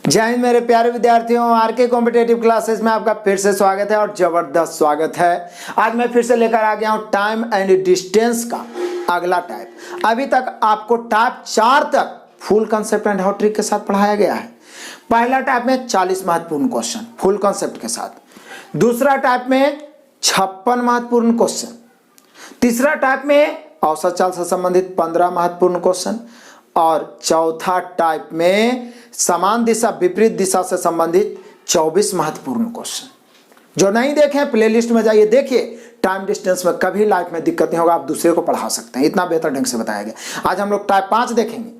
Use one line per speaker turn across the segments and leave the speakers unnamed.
जय हिंद मेरे प्यारे विद्यार्थियों, आरके कॉम्पिटेटिव क्लासेस में आपका फिर से स्वागत है और जबरदस्त स्वागत है। आज मैं फिर से लेकर आ गया हूं टाइम एंड डिस्टेंस का अगला टाइप। अभी तक आपको टाइप 4 तक full concept and how trick के साथ पढ़ाया गया है। पहला टाइप में 40 महत्वपूर्ण क्वेश्चन फुल कंसेप्ट के साथ, दूसरा टाइप में 56 महत्वपूर्ण क्वेश्चन, तीसरा टाइप में औसत चाल से संबंधित 15 महत्वपूर्ण क्वेश्चन और चौथा टाइप में समान दिशा विपरीत दिशा से संबंधित 24 महत्वपूर्ण क्वेश्चन। जो नहीं देखे प्लेलिस्ट में जाइए देखिए। टाइम डिस्टेंस में कभी लाइफ में दिक्कत नहीं होगा, आप दूसरे को पढ़ा सकते हैं, इतना बेहतर ढंग से बताया गया। आज हम लोग टाइप 5 देखेंगे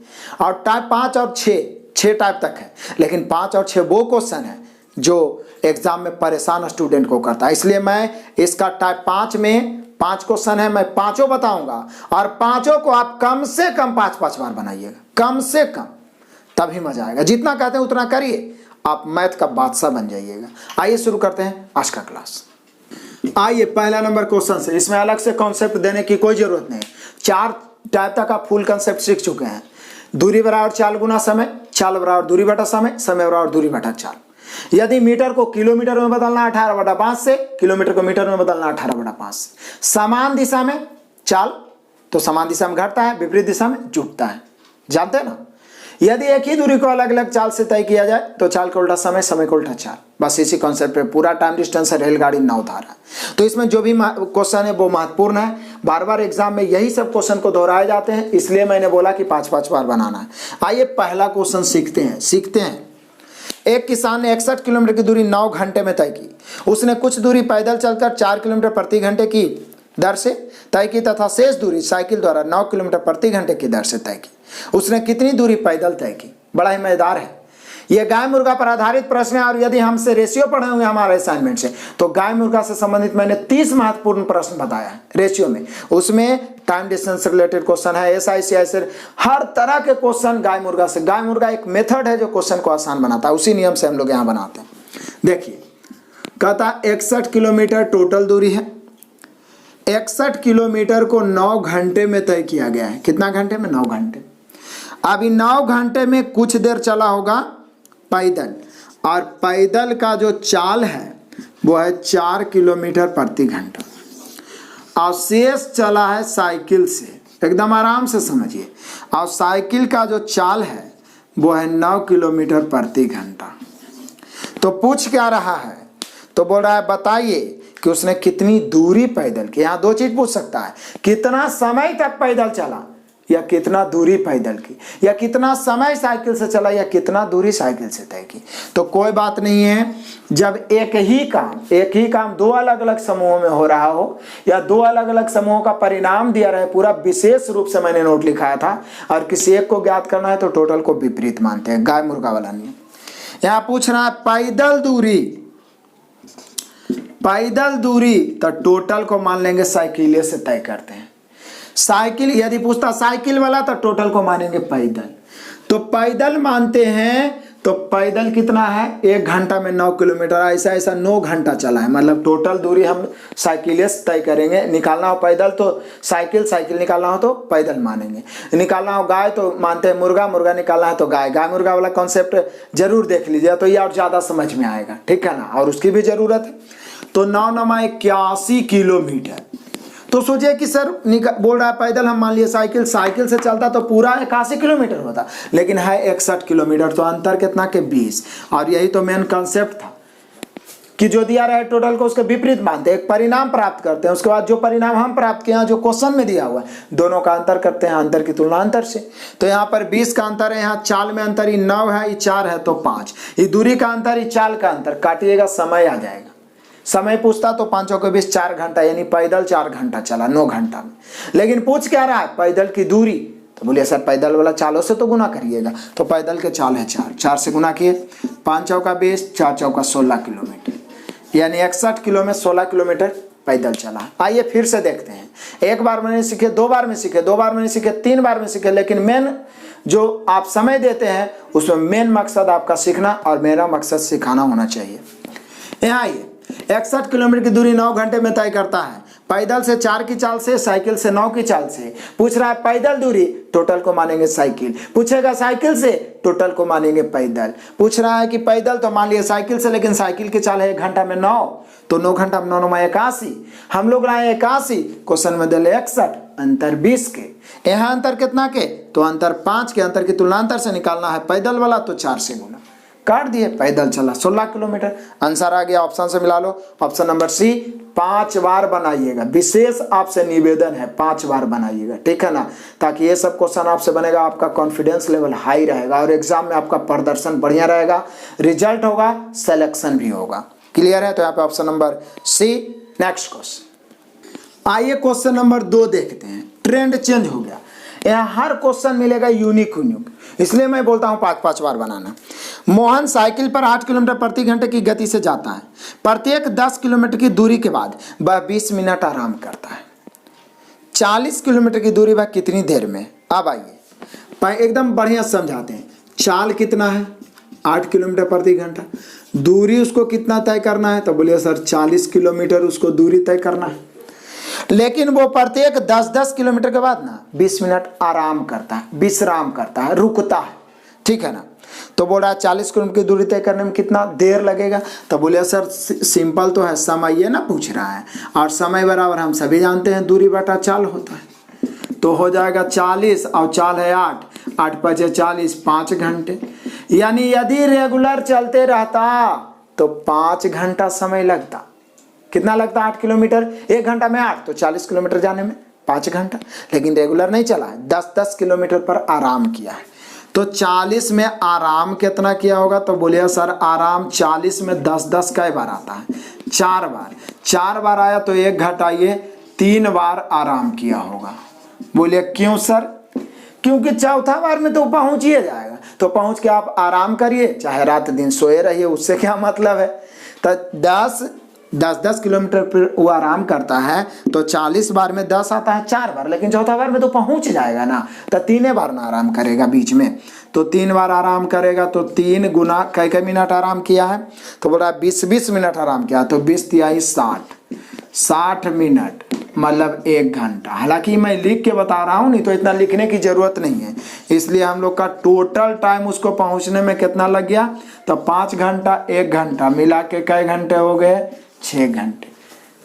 और टाइप 5 और 6 टाइप तक है, लेकिन 5 और 6 वो क्वेश्चन है जो एग्जाम में परेशान स्टूडेंट को करता है। इसलिए मैं इसका टाइप 5 में 5 क्वेश्चन है, मैं पांचों बताऊंगा और पांचों को आप कम से कम 5-5 बार बनाइएगा, कम से कम, तभी मजा आएगा। जितना कहते हैं उतना करिए, आप मैथ का बादशाह बन जाइएगा। आइए शुरू करते हैं आज का क्लास। आइए पहला नंबर क्वेश्चन से, इसमें अलग से कॉन्सेप्ट देने की कोई जरूरत नहीं। 4 टाइप तक आप फुल कॉन्सेप्ट सीख चुके हैं। दूरी बराबर चाल गुना समय, चाल बराबर दूरी बटा समय, समय बराबर दूरी बटा चाल। यदि मीटर को किलोमीटर में बदलना 18/5 से, किलोमीटर को मीटर में बदलना 18/5 से। समान दिशा में चाल तो समान दिशा में घटता है, विपरीत दिशा में जुटता है, जानते हैं ना। यदि एक ही दूरी को अलग अलग चाल से तय किया जाए तो चाल को उल्टा समय, समय को उल्टा चाल। बस इसी कॉन्सेप्ट पे पूरा टाइम डिस्टेंस है, रेलगाड़ी ना उतारा। तो इसमें जो भी क्वेश्चन है वो महत्वपूर्ण है। बार बार एग्जाम में यही सब क्वेश्चन को दोहराए जाते हैं, इसलिए मैंने बोला कि 5-5 बार बनाना है। आइए पहला क्वेश्चन सीखते हैं। एक किसान ने 61 किलोमीटर की दूरी 9 घंटे में तय की। उसने कुछ दूरी पैदल चलकर 4 किलोमीटर प्रति घंटे की दर से तय की तथा शेष दूरी साइकिल द्वारा 9 किलोमीटर प्रति घंटे की दर से तय की। उसने कितनी दूरी पैदल तय की? बड़ा ही मजेदार है। यह गाय मुर्गा पर आधारित प्रश्न है और यदि हमसे रेशियो पढ़े होंगे हमारे असाइनमेंट से, तो गाय मुर्गा से संबंधित मैंने 30 महत्वपूर्ण प्रश्न बताया है रेशियो में। उसमें टाइम डिस्टेंस से रिलेटेड क्वेश्चन है, SI से हर तरह के क्वेश्चन गाय मुर्गा से। गाय मुर्गा एक मेथड है जो क्वेश्चन को आसान बनाता है, उसी नियम से हम लोग यहाँ बनाते हैं। देखिए कहता 61 किलोमीटर टोटल दूरी है। 61 किलोमीटर को 9 घंटे में तय किया गया है। कितना घंटे में? 9 घंटे। अभी 9 घंटे में कुछ देर चला होगा पैदल, और पैदल का जो चाल है वो है 4 किलोमीटर प्रति घंटा और शेष चला है साइकिल से। एकदम आराम से समझिए। और साइकिल का जो चाल है वो है 9 किलोमीटर प्रति घंटा। तो पूछ क्या रहा है? तो बोल रहा है बताइए कि उसने कितनी दूरी पैदल की। यहाँ 2 चीज पूछ सकता है, कितना समय तक पैदल चला या कितना दूरी पैदल की, या कितना समय साइकिल से चला या कितना दूरी साइकिल से तय की। तो कोई बात नहीं है, जब एक ही काम 2 अलग अलग समूहों में हो रहा हो या 2 अलग अलग समूहों का परिणाम दिया रहे, पूरा विशेष रूप से मैंने नोट लिखाया था, और किसी एक को ज्ञात करना है तो टोटल को विपरीत मानते हैं, गाय मुर्गा वाला नहीं। यहाँ पूछ रहा है पैदल दूरी तो टोटल को मान लेंगे साइकिल से तय करते हैं। साइकिल यदि पूछता साइकिल वाला तो टोटल को मानेंगे पैदल। तो पैदल मानते हैं तो पैदल कितना है? 1 घंटा में 9 किलोमीटर। ऐसा 9 घंटा चला है, मतलब टोटल दूरी हम साइकिल से तय करेंगे। निकालना हो पैदल तो साइकिल निकालना हो तो पैदल मानेंगे। निकालना हो गाय तो मानते हैं मुर्गा निकालना है तो गाय मुर्गा वाला कॉन्सेप्ट जरूर देख लीजिए, तो ये और ज्यादा समझ में आएगा, ठीक है ना। और उसकी भी जरूरत है। तो 9 × 81 किलोमीटर। तो सोचिए कि सर बोल रहा है पैदल, हम मान लिए साइकिल से चलता तो पूरा 81 किलोमीटर होता, लेकिन है 61 किलोमीटर। तो अंतर कितना के 20। और यही तो मेन कॉन्सेप्ट था कि जो दिया रहा है टोटल को उसके विपरीत मानते हैं, एक परिणाम प्राप्त करते हैं, उसके बाद जो परिणाम हम प्राप्त किए जो क्वेश्चन में दिया हुआ है दोनों का अंतर करते हैं, अंतर की तुलना अंतर से। तो यहाँ पर 20 का अंतर है, यहाँ चाल में अंतर, ये 9 है, ये 4 है तो 5, ये दूरी का अंतर, ये चाल का अंतर, काटिएगा समय आ जाएगा। समय पूछता तो 5 के 20 4 घंटा, यानी पैदल 4 घंटा चला 9 घंटा में। लेकिन पूछ क्या रहा है? पैदल की दूरी। तो बोलिए सर पैदल वाला चालों से तो गुना करिएगा, तो पैदल के चाल है 4 से गुना किए, 5 चौका 20, 4 चौका 16 किलोमीटर, यानी 61 किलो में 16 किलोमीटर पैदल चला। आइए फिर से देखते हैं। 1 बार में नहीं सीखे, 2 बार में सीखे, 2 बार में नहीं सीखे, 3 बार में सीखे, लेकिन मेन जो आप समय देते हैं उसमें मेन मकसद आपका सीखना और मेरा मकसद सिखाना होना चाहिए। यहाँ आइए 61 किलोमीटर की दूरी 9 घंटे में तय करता है। पैदल से 4 की चाल से, साइकिल से 9 की चाल से। पूछ रहा है पैदल दूरी, टोटल को मानेंगे साइकिल। पूछेगा साइकिल से, टोटल को मानेंगे पैदल। पूछ रहा है कि पैदल तो मान लिया साइकिल से, लेकिन साइकिल की चाल है 1 घंटा में 9, तो 9 घंटा में 9 में 81। हम लोग लाए 81, क्वेश्चन में दिले 61, अंतर 20 के। यहाँ अंतर कितना के, तो अंतर 5 के। अंतर की तुलना अंतर से निकालना है पैदल वाला, तो 4 से गुना काट दिए, पैदल चला 16 किलोमीटर। आंसर आ गया, ऑप्शन से मिला लो, ऑप्शन नंबर सी। 5 बार बनाइएगा, विशेष आपसे निवेदन है 5 बार बनाइएगा, ठीक है ना, ताकि ये सब क्वेश्चन आपसे बनेगा, आपका कॉन्फिडेंस लेवल हाई रहेगा और एग्जाम में आपका प्रदर्शन बढ़िया रहेगा, रिजल्ट होगा, सिलेक्शन भी होगा। क्लियर है? तो यहाँ पे option number C. Next question, आइए क्वेश्चन नंबर 2 देखते हैं। ट्रेंड चेंज हो गया, यहाँ हर क्वेश्चन मिलेगा यूनिक, इसलिए मैं बोलता हूँ 5-5 बार बनाना। मोहन साइकिल पर 8 किलोमीटर प्रति घंटे की गति से जाता है। प्रत्येक 10 किलोमीटर की दूरी के बाद वह 20 मिनट आराम करता है। 40 किलोमीटर की दूरी वह कितनी देर में? अब आइए एकदम बढ़िया समझाते हैं। चाल कितना है? 8 किलोमीटर प्रति घंटा। दूरी उसको कितना तय करना है? तो बोलिए सर 40 किलोमीटर उसको दूरी तय करना है, लेकिन वो प्रत्येक 10-10 किलोमीटर के बाद ना 20 मिनट आराम करता है, विश्राम करता है, रुकता है, ठीक है ना। तो बोल रहा है 40 किलोमीटर की दूरी तय करने में कितना देर लगेगा? तो बोले सर सिंपल तो है, समय ये ना पूछ रहा है, और समय बराबर हम सभी जानते हैं दूरी बटा चाल होता है। तो हो जाएगा 40 और चाल है 8, 8 × 40, 5 घंटे। यानी यदि रेगुलर चलते रहता तो 5 घंटा समय लगता। कितना लगता? 8 किलोमीटर, 1 घंटा में 8, तो 40 किलोमीटर जाने में 5 घंटा। लेकिन रेगुलर नहीं चला है, 10-10 किलोमीटर पर आराम किया है। तो 40 में आराम कितना किया होगा? तो बोलिए सर आराम 40 में 10-10 कई बार आता है? 4 बार। 4 बार आया तो 1 घटाइए, 3 बार आराम किया होगा। बोलिए क्यों सर? क्योंकि चौथा बार में तो पहुंच ही जाएगा, तो पहुंच के आप आराम करिए, चाहे रात दिन सोए रहिए, उससे क्या मतलब है। तो 10-10 किलोमीटर पर वो आराम करता है, तो 40 बार में 10 आता है 4 बार, लेकिन चौथा बार में तो पहुंच जाएगा ना, तो 3 बार ना आराम करेगा बीच में। तो 3 बार आराम करेगा, तो 3 गुना कई मिनट आराम किया है? तो बोल रहा है 20 मिनट आराम किया, तो 20 × 60 मिनट, मतलब 1 घंटा। हालांकि मैं लिख के बता रहा हूँ, नहीं तो इतना लिखने की जरूरत नहीं है, इसलिए हम लोग का टोटल टाइम उसको पहुँचने में कितना लग गया? तो 5 घंटा 1 घंटा मिला के कई घंटे हो गए? 6 घंटे।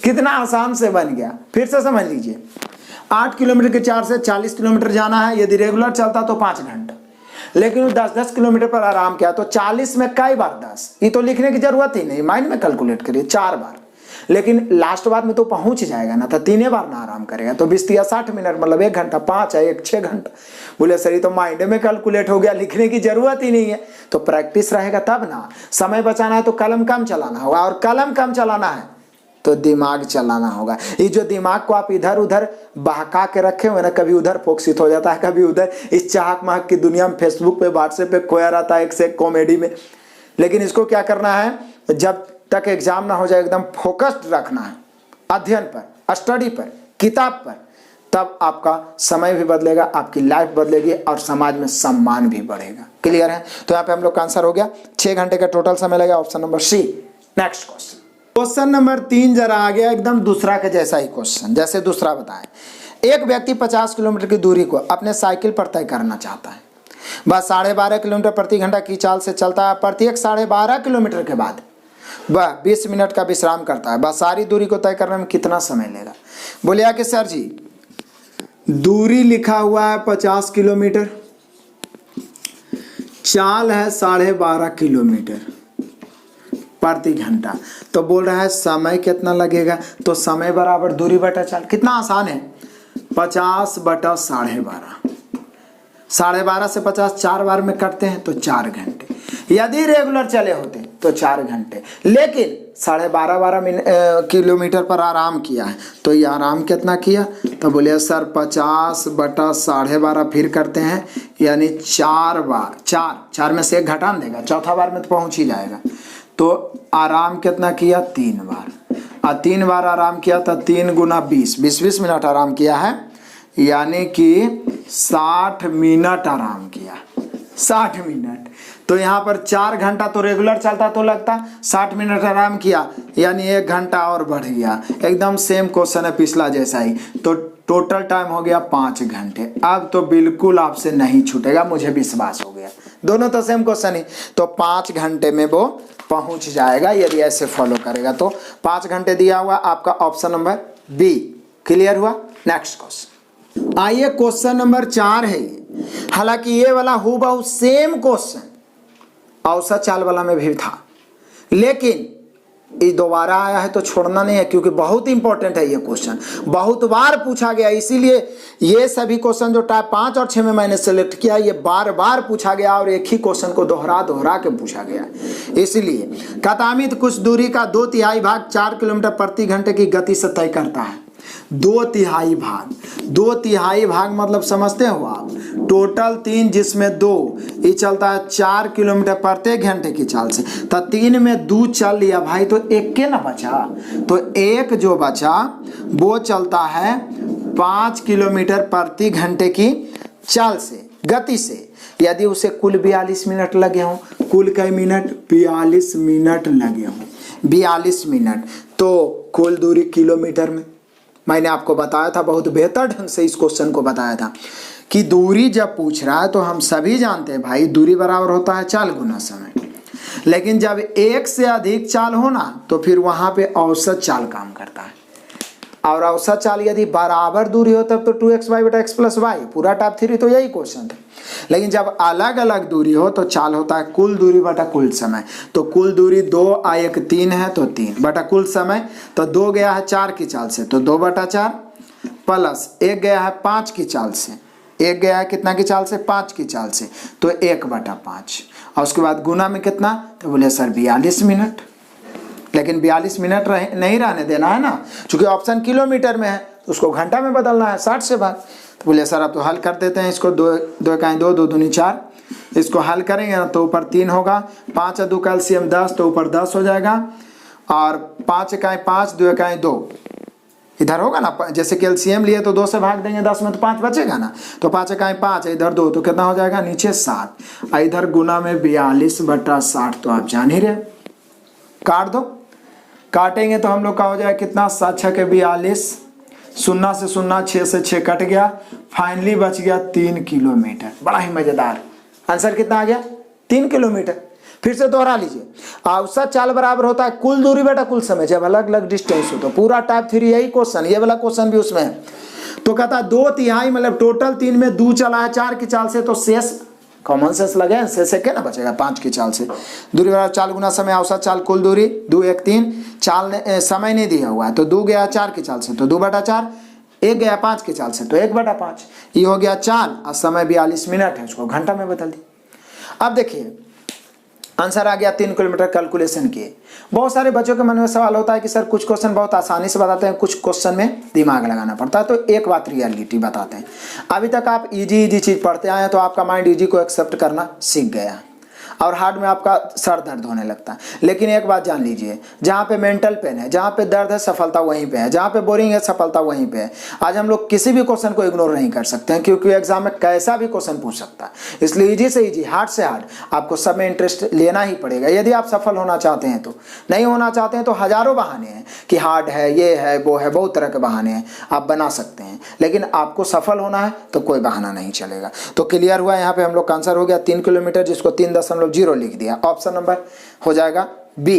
कितना आसान से बन गया। फिर से समझ लीजिए, 8 किलोमीटर के 4 से 40 किलोमीटर जाना है, यदि रेगुलर चलता तो 5 घंटा, लेकिन वो 10-10 किलोमीटर पर आराम किया, तो 40 में कई बार 10, ये तो लिखने की जरूरत ही नहीं, माइंड में कैलकुलेट करिए, 4 बार। लेकिन लास्ट बार में तो पहुंच जाएगा ना, तो 3 बार ना आराम करेगा, तो 20 × 60 मिनट, मतलब 1 घंटा, 5 है 1, 6 घंटा। बोले सर ये तो माइंड में कैलकुलेट हो गया, लिखने की जरूरत ही नहीं है। तो प्रैक्टिस रहेगा तब ना। समय बचाना है तो कलम कम चलाना होगा, और कलम कम चलाना है तो दिमाग चलाना होगा। ये जो दिमाग को आप इधर उधर बहका के रखे हुए ना, कभी उधर फोकसित हो जाता है, कभी उधर, इस चाहक महक की दुनिया में फेसबुक पे व्हाट्सएप पे खोया रहता है एक से कॉमेडी में। लेकिन इसको क्या करना है, जब तक एग्जाम ना हो जाए एकदम फोकस्ड रखना है अध्ययन पर, स्टडी पर, किताब पर, तब आपका समय भी बदलेगा, आपकी लाइफ बदलेगी और समाज में सम्मान भी बढ़ेगा। क्लियर है? तो यहाँ पे हम लोग का आंसर हो गया, 6 घंटे का टोटल समय लगेगा, option number C. Next question, question number 3 जरा आ गया एकदम दूसरा के जैसा ही क्वेश्चन, जैसे दूसरा बताएं। एक व्यक्ति 50 किलोमीटर की दूरी को अपने साइकिल पर तय करना चाहता है। वह 12.5 किलोमीटर प्रति घंटा की चाल से चलता है। प्रत्येक 12.5 किलोमीटर के बाद वह 20 मिनट का विश्राम करता है। वह सारी दूरी को तय करने में कितना समय लेगा? बोलिए कि सर जी दूरी लिखा हुआ है 50 किलोमीटर, चाल है 12.5 किलोमीटर प्रति घंटा, तो बोल रहा है समय कितना लगेगा? तो समय बराबर दूरी बटा चाल। कितना आसान है, 50 बटा 12.5, 12.5 से 50 4 बार में कटते हैं तो 4 घंटे। यदि रेगुलर चले होते तो 4 घंटे, लेकिन 12.5 किलोमीटर पर आराम किया है, तो ये आराम कितना किया? तो बोलिए सर 50 बटा 12.5 फिर करते हैं, यानी 4 बार, 4 में से 1 घटा देगा, चौथा बार में तो पहुंच ही जाएगा। तो आराम कितना किया? 3 बार, और 3 बार आराम किया था 3 × 20 मिनट आराम किया है, यानी कि 60 मिनट आराम किया। 60 मिनट। तो यहाँ पर 4 घंटा तो रेगुलर चलता तो लगता, 60 मिनट आराम किया यानी 1 घंटा और बढ़ गया। एकदम सेम क्वेश्चन है पिछला जैसा ही। तो टोटल टाइम हो गया 5 घंटे। अब तो बिल्कुल आपसे नहीं छूटेगा, मुझे विश्वास हो गया। दोनों तो सेम क्वेश्चन ही, तो 5 घंटे में वो पहुंच जाएगा यदि ऐसे फॉलो करेगा। तो 5 घंटे दिया हुआ आपका ऑप्शन नंबर बी। क्लियर हुआ? Next question. आइए क्वेश्चन नंबर 4 है। हालांकि ये वाला हूबहू सेम क्वेश्चन औसत चाल वाला में भी था, लेकिन ये दोबारा आया है तो छोड़ना नहीं है, क्योंकि बहुत इंपॉर्टेंट है ये क्वेश्चन, बहुत बार पूछा गया। इसीलिए ये सभी क्वेश्चन जो टाइप 5 और 6 में मैंने सेलेक्ट किया, ये बार बार पूछा गया और एक ही क्वेश्चन को दोहरा के पूछा गया। इसलिए कतामित कुछ दूरी का 2/3 भाग 4 किलोमीटर प्रति घंटे की गति से तय करता है। 2/3 भाग, 2/3 भाग मतलब समझते हो आप, टोटल 3 जिसमें 2 ये चलता है 4 किलोमीटर प्रति घंटे की चाल से। तो 3 में 2 चल लिया भाई, तो 1 के ना बचा, तो 1 जो बचा वो चलता है 5 किलोमीटर प्रति घंटे की चाल से, गति से। यदि उसे कुल 42 मिनट लगे हों, कुल कई मिनट 42 मिनट लगे हों, 42 मिनट, तो कुल दूरी किलोमीटर में। मैंने आपको बताया था, बहुत बेहतर ढंग से इस क्वेश्चन को बताया था कि दूरी जब पूछ रहा है तो हम सभी जानते हैं भाई, दूरी बराबर होता है चाल गुना समय। लेकिन जब एक से अधिक चाल हो ना, तो फिर वहां पे औसत चाल काम करता है। और औसत चाल यदि बराबर दूरी हो तब तो 2xy बटा x प्लस वाई, पूरा टाइप 3 तो यही क्वेश्चन था। लेकिन जब अलग अलग दूरी हो तो चाल होता है कुल दूरी बटा कुल समय। तो कुल दूरी 2 और 1 3 है, तो 3 बटा कुल समय, तो 2 गया है 4 की चाल से, तो 2 बटा 4 प्लस 1 गया है 5 की चाल से, 1 गया है कितना की चाल से, 5 की चाल से, तो 1 बटा 5। और उसके बाद गुना में कितना, तो बोले सर 42 मिनट। लेकिन 42 मिनट नहीं रहने देना है ना, क्योंकि ऑप्शन किलोमीटर में है, तो उसको घंटा में बदलना है 60 से भाग। तो बोले सर अब तो हल कर देते हैं इसको, 2 इकाई 2, 2 दूनी 4, इसको हल करेंगे ना तो ऊपर 3 होगा, 5 और 2 कैल्शियम 10, तो ऊपर 10 हो जाएगा, और 5 इकाई 5, 2 इकाई 2 इधर होगा ना, जैसे कैल्शियम लिए तो 2 से भाग देंगे 10 में, तो 5 बचेगा ना, तो 5 इकाई 5, इधर 2, तो कितना हो जाएगा नीचे 7, और इधर गुना में 42 बटा 60, तो आप जान ही रहे, काट दो। काटेंगे तो हम लोग का हो जाएगा कितना, 7 6 के 42, 0 से 0, 6 से 6 कट गया, फाइनली बच गया 3 किलोमीटर। बड़ा ही मजेदार आंसर कितना आ गया, 3 किलोमीटर। फिर से दोहरा लीजिए, औसत चाल बराबर होता है कुल दूरी बटा कुल समय। जब अलग अलग डिस्टेंस हो तो पूरा टाइप 3 यही क्वेश्चन, ये वाला क्वेश्चन भी उसमें है। तो कहता 2/3 मतलब टोटल 3 में 2 चला है 4 की चाल से, तो शेष कॉमन सेंस लगे, शेष क्या ना बचेगा 5 की चाल से। दूरी बराबर चाल गुना समय, औसत चाल कुल दूरी, 2 1 3, चाल ने समय नहीं दिया हुआ है, तो 2 गया 4 की चाल से, तो 2 बटा 4, 1 गया 5 की चाल से, तो 1 बटा 5, ये हो गया चाल, और समय 42 मिनट है, उसको घंटा में बदल दी। अब देखिए आंसर आ गया 3 किलोमीटर कैलकुलेशन किए। बहुत सारे बच्चों के मन में सवाल होता है कि सर कुछ क्वेश्चन बहुत आसानी से बताते हैं, कुछ क्वेश्चन में दिमाग लगाना पड़ता है। तो एक बात रियलिटी बताते हैं, अभी तक आप इजी चीज़ पढ़ते आए हैं तो आपका माइंड इजी को एक्सेप्ट करना सीख गया, और हार्ड में आपका सर दर्द होने लगता है। लेकिन एक बात जान लीजिए, जहाँ पे मेंटल पेन है, जहाँ पे दर्द है, सफलता वहीं पे है, जहाँ पे बोरिंग है, सफलता वहीं पे है। आज हम लोग किसी भी क्वेश्चन को इग्नोर नहीं कर सकते हैं, क्योंकि एग्जाम में कैसा भी क्वेश्चन पूछ सकता है। इसलिए इजी से इजी, हार्ड से हार्ड, आपको सब में इंटरेस्ट लेना ही पड़ेगा यदि आप सफल होना चाहते हैं। तो नहीं होना चाहते हैं तो हजारों बहाने हैं कि हार्ड है, ये है, वो है, बहुत तरह के बहाने हैं, आप बना सकते हैं। लेकिन आपको सफल होना है तो कोई बहाना नहीं चलेगा। तो क्लियर हुआ, यहाँ पे हम लोग का आंसर हो गया 3 किलोमीटर, जिसको 3.0 लिख दिया। ऑप्शन नंबर हो जाएगा बी।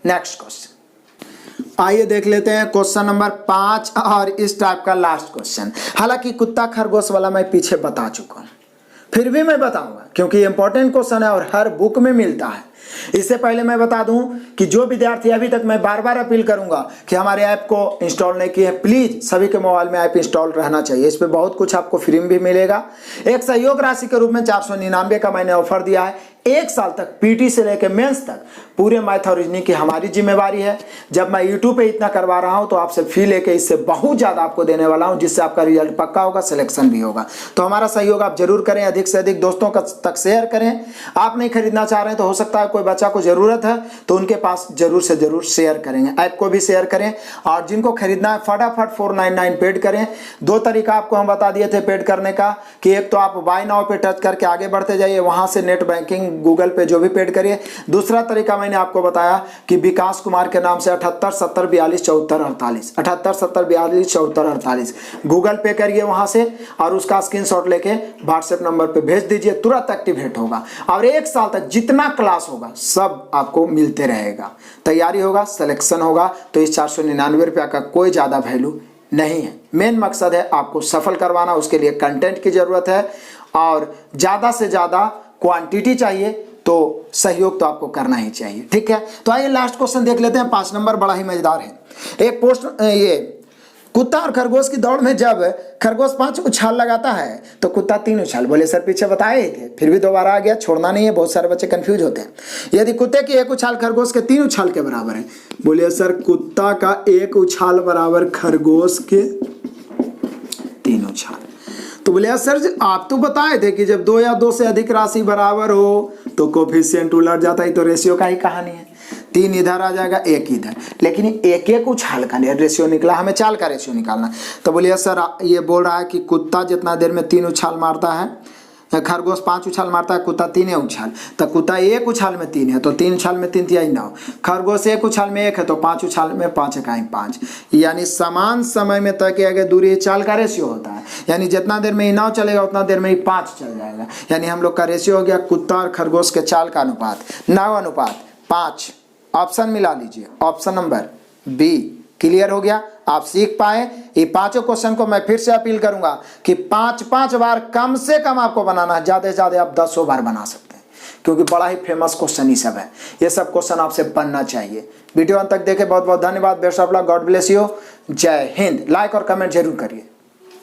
नेक्स्ट क्वेश्चन आइए देख लेते हैं, क्वेश्चन नंबर 5 और इस टाइप का लास्ट क्वेश्चन। हालांकि कुत्ता खरगोश वाला मैं पीछे बता चुका हूं, फिर भी मैं बताऊंगा क्योंकि इंपॉर्टेंट क्वेश्चन है और हर बुक में मिलता है। इससे पहले मैं बता दूं कि जो विद्यार्थी, अभी तक मैं बार बार अपील करूंगा कि हमारे ऐप को इंस्टॉल नहीं किए, प्लीज सभी के मोबाइल में ऐप इंस्टॉल रहना चाहिए। इस पे बहुत कुछ आपको फ्री में भी मिलेगा। एक सहयोग राशि के रूप में 499 का मैंने ऑफर दिया है। 1 साल तक पीटी से लेकर मेंस तक पूरे मैथ और रीजनिंग की हमारी जिम्मेवारी है। जब मैं यूट्यूब पे इतना करवा रहा हूं तो आपसे फी लेके इससे बहुत ज्यादा आपको देने वाला हूं, जिससे आपका रिजल्ट पक्का होगा, सिलेक्शन भी होगा। तो हमारा सहयोग आप जरूर करें, अधिक से अधिक दोस्तों तक शेयर करें। आप नहीं खरीदना चाह रहे हैं तो हो सकता है कोई बच्चा को ज़रूरत है तो उनके पास ज़रूर से ज़रूर शेयर करेंगे। ऐप को भी शेयर करें और जिनको खरीदना है फटाफट 499 पेड करें। 2 तरीका आपको हम बता दिए थे पेड करने का कि एक तो आप बाय नाउ पे टच करके आगे बढ़ते जाइए, वहाँ से नेट बैंकिंग गूगल पे जो भी पेड करिए। दूसरा तरीका मैंने आपको बताया कि विकास कुमार के नाम से 78 70 42 74 48 78 70 42 74 48 गूगल पे करिए वहाँ से और उसका स्क्रीनशॉट लेके व्हाट्सएप नंबर पे भेज दीजिए, तुरंत एक्टिवेट होगा और 1 साल तक जितना क्लास होगा सब आपको मिलते रहेगा। तैयारी होगा, सिलेक्शन होगा तो इस 499 रुपया का कोई ज़्यादा वैल्यू नहीं है। मेन मकसद है आपको सफल करवाना, उसके लिए कंटेंट की ज़रूरत है और ज़्यादा से ज़्यादा क्वांटिटी चाहिए तो सहयोग तो आपको करना ही चाहिए। ठीक है, तो आइए लास्ट क्वेश्चन देख लेते हैं। 5 नंबर बड़ा ही मजेदार है। एक पोस्ट ये कुत्ता और खरगोश की दौड़ में जब खरगोश 5 उछाल लगाता है तो कुत्ता 3 उछाल। बोले सर पीछे बताए थे, फिर भी दोबारा आ गया, छोड़ना नहीं है, बहुत सारे बच्चे कंफ्यूज होते हैं। यदि कुत्ते की 1 उछाल खरगोश के 3 उछाल के बराबर है। बोले सर कुत्ता का 1 उछाल बराबर खरगोश के 3 उछाल। तो बोले सर आप तो बताए थे कि जब 2 या 2 से अधिक राशि बराबर हो तो कोफिशिएंट उलट जाता है, तो रेशियो का ही कहानी है। 3 इधर आ जाएगा 1 इधर, लेकिन एक एक उछाल का रेशियो निकला, हमें चाल का रेशियो निकालना। तो बोलिए सर ये बोल रहा है कि कुत्ता जितना देर में 3 उछाल मारता है, खरगोश 5 उछाल मारता है, कुत्ता 3 उछाल। तो कुत्ता 1 उछाल में 3 है तो 3 उछाल में 3 तिहाई 9। खरगोश 1 उछाल में 1 है तो 5 उछाल में 5 इकाई 5। यानी समान समय में तय किया गया दूरी चाल का रेशियो होता है। यानी जितना देर में ये 9 चलेगा उतना देर में ही 5 चल जाएगा। यानी हम लोग का रेशियो हो गया कुत्ता और खरगोश के चाल का अनुपात 9:5। ऑप्शन मिला लीजिए, ऑप्शन नंबर बी। क्लियर हो गया, आप सीख पाए। ये 5 क्वेश्चन को मैं फिर से अपील करूंगा कि 5-5 बार कम से कम आपको बनाना है, ज्यादा से ज्यादा आप 10 बार बना सकते हैं, क्योंकि बड़ा ही फेमस क्वेश्चन ही सब है। ये सब क्वेश्चन आपसे बनना चाहिए। वीडियो अंत तक देखे बहुत बहुत धन्यवाद। Best of luck, God bless you, जय हिंद। लाइक और कमेंट जरूर करिए।